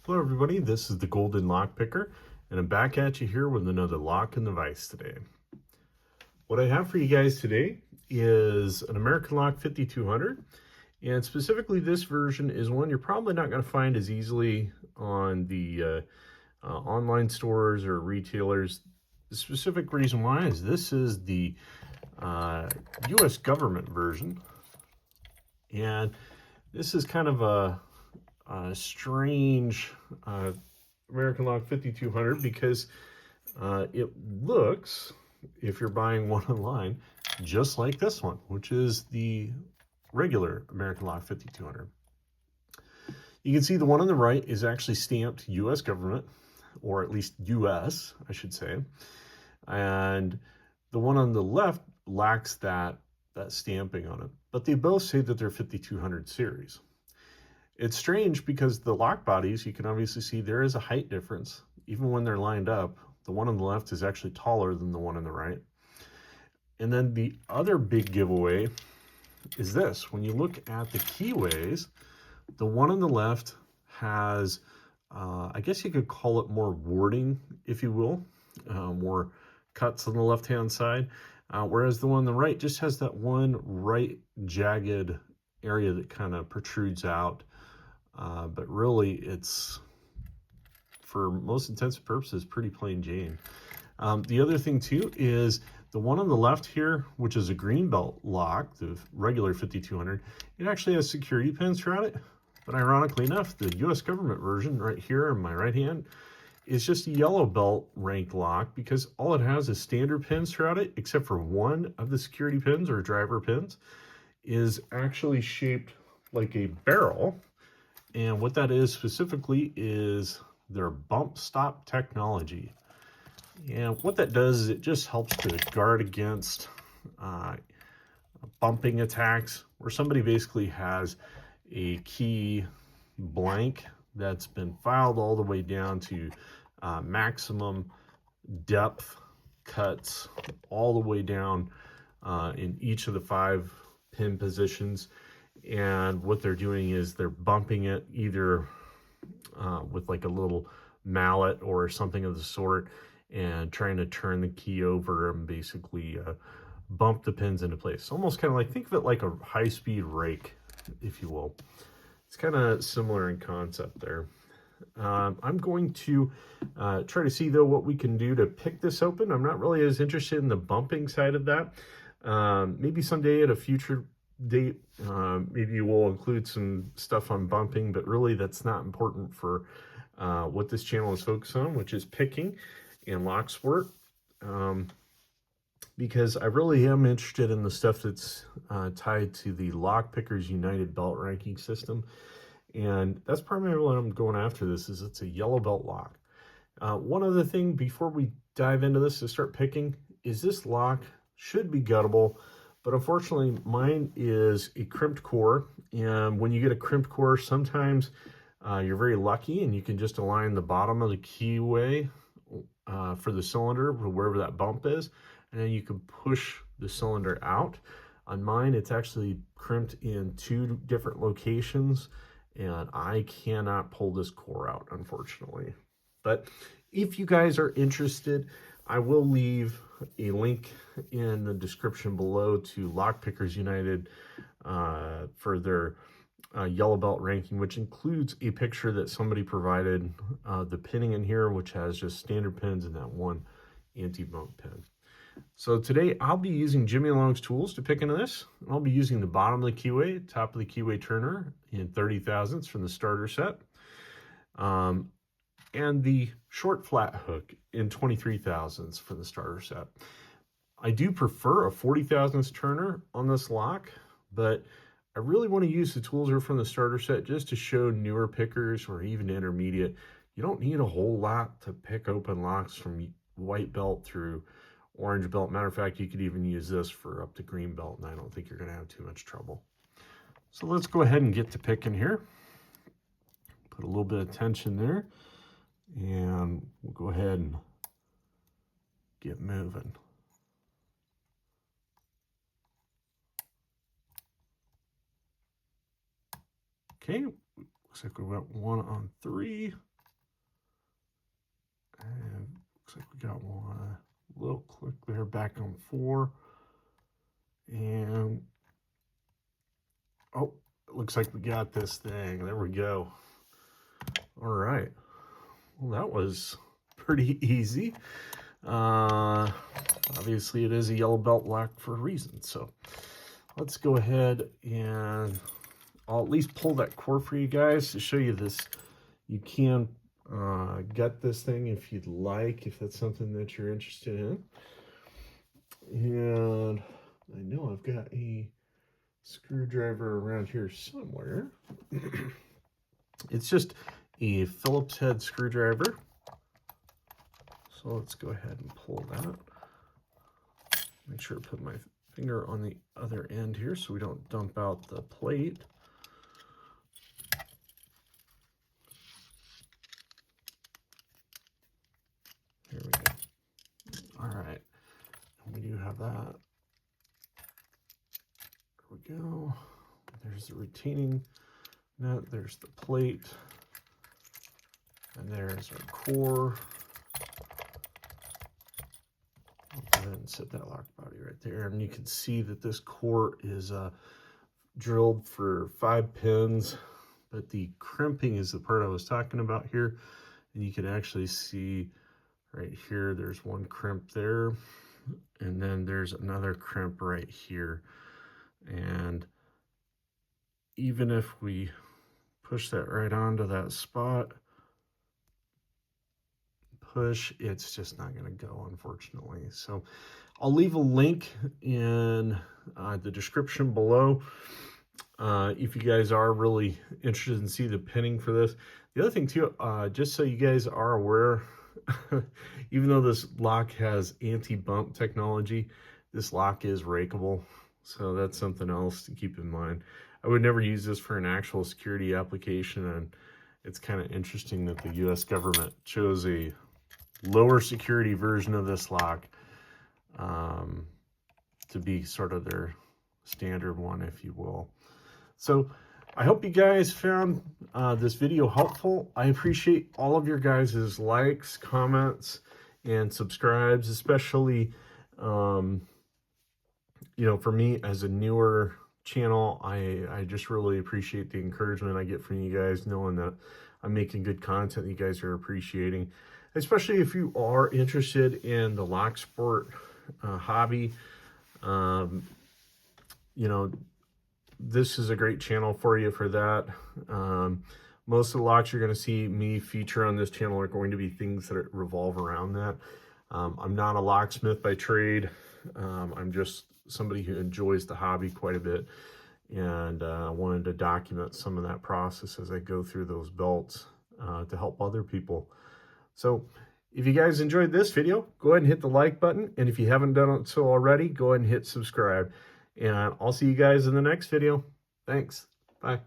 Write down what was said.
Hello everybody, this is the Golden Lock Picker, and I'm back at you here with another lock in the vise today. What I have for you guys today is an American Lock 5200, and specifically this version is one you're probably not going to find as easily on the online stores or retailers. The specific reason why is this is the US government version, and this is kind of a strange American Lock 5200 because it looks, if you're buying one online, just like this one, which is the regular American Lock 5200. You can see the one on the right is actually stamped US government, or at least US, I should say. And the one on the left lacks that stamping on it, but they both say that they're 5200 series. It's strange because the lock bodies, you can obviously see there is a height difference. Even when they're lined up, the one on the left is actually taller than the one on the right. And then the other big giveaway is this. When you look at the keyways, the one on the left has, I guess you could call it more warding, if you will, more cuts on the left-hand side, whereas the one on the right just has that one right jagged area that kind of protrudes out. But really, it's, for most intents and purposes, pretty plain Jane. The other thing, too, is the one on the left here, which is a green belt lock, the regular 5200, it actually has security pins throughout it. But ironically enough, the US government version right here in my right hand is just a yellow belt ranked lock because all it has is standard pins throughout it, except for one of the security pins or driver pins is actually shaped like a barrel. And what that is specifically is their bump stop technology. And what that does is it just helps to guard against bumping attacks, where somebody basically has a key blank that's been filed all the way down to maximum depth cuts all the way down in each of the 5 pin positions. And what they're doing is they're bumping it either with like a little mallet or something of the sort and trying to turn the key over and basically bump the pins into place. Almost kind of like, think of it like a high-speed rake, if you will. It's kind of similar in concept there. I'm going to try to see, though, what we can do to pick this open. I'm not really as interested in the bumping side of that. Maybe someday at a future date, maybe we'll include some stuff on bumping, but really that's not important for what this channel is focused on, which is picking and lock sport, because I really am interested in the stuff that's tied to the Lock Pickers United belt ranking system. And that's primarily what I'm going after. This is, it's a yellow belt lock. One other thing before we dive into this to start picking is this lock should be guttable, but unfortunately mine is a crimped core. And when you get a crimped core, sometimes you're very lucky and you can just align the bottom of the keyway for the cylinder wherever that bump is, and then you can push the cylinder out. On mine, it's actually crimped in 2 different locations, and I cannot pull this core out, unfortunately. But if you guys are interested, I will leave a link in the description below to Lock Pickers United for their yellow belt ranking, which includes a picture that somebody provided, the pinning in here, which has just standard pins and that one anti-bump pin. So today I'll be using Jimmy Long's tools to pick into this. I'll be using the bottom of the keyway, top of the keyway turner in 30 thousandths from the starter set, and the short flat hook in 23 thousandths from the starter set. I do prefer a 40 thousandths turner on this lock, but I really want to use the tools here from the starter set just to show newer pickers or even intermediate. You don't need a whole lot to pick open locks from white belt through orange belt. Matter of fact, you could even use this for up to green belt, and I don't think you're going to have too much trouble. So let's go ahead and get to picking here. Put a little bit of tension there, and we'll go ahead and get moving. Okay, looks like we got 1 on 3. And looks like we got one little click there back on 4. And oh, it looks like we got this thing. There we go. All right. Well, that was pretty easy. Obviously it is a yellow belt lock for a reason. So let's go ahead and I'll at least pull that core for you guys to show you this. You can get this thing if you'd like, if that's something that you're interested in. And I know I've got a screwdriver around here somewhere. It's just a Phillips head screwdriver. So let's go ahead and pull that. Make sure to put my finger on the other end here so we don't dump out the plate. There we go. All right, we do have that. There we go. There's the retaining nut, there's the plate, and there's our core. I'll go ahead and set that lock body right there. And you can see that this core is drilled for 5 pins, but the crimping is the part I was talking about here. And you can actually see right here, there's one crimp there, and then there's another crimp right here. And even if we push that right onto that spot, push, it's just not going to go, unfortunately. So I'll leave a link in the description below if you guys are really interested in see the pinning for this. The other thing too, just so you guys are aware, even though this lock has anti-bump technology, this lock is rakeable. So that's something else to keep in mind. I would never use this for an actual security application, and it's kind of interesting that the US government chose a lower security version of this lock to be sort of their standard one, if you will. So I hope you guys found this video helpful. I appreciate all of your guys' likes, comments, and subscribes, especially you know, for me as a newer channel, I just really appreciate the encouragement I get from you guys, knowing that I'm making good content you guys are appreciating, especially if you are interested in the lock sport hobby. You know, this is a great channel for you for that. Most of the locks you're going to see me feature on this channel are going to be things that revolve around that. I'm not a locksmith by trade. I'm just somebody who enjoys the hobby quite a bit, and I wanted to document some of that process as I go through those belts to help other people. So if you guys enjoyed this video, go ahead and hit the like button, and if you haven't done it so already, go ahead and hit subscribe, and I'll see you guys in the next video. Thanks. Bye.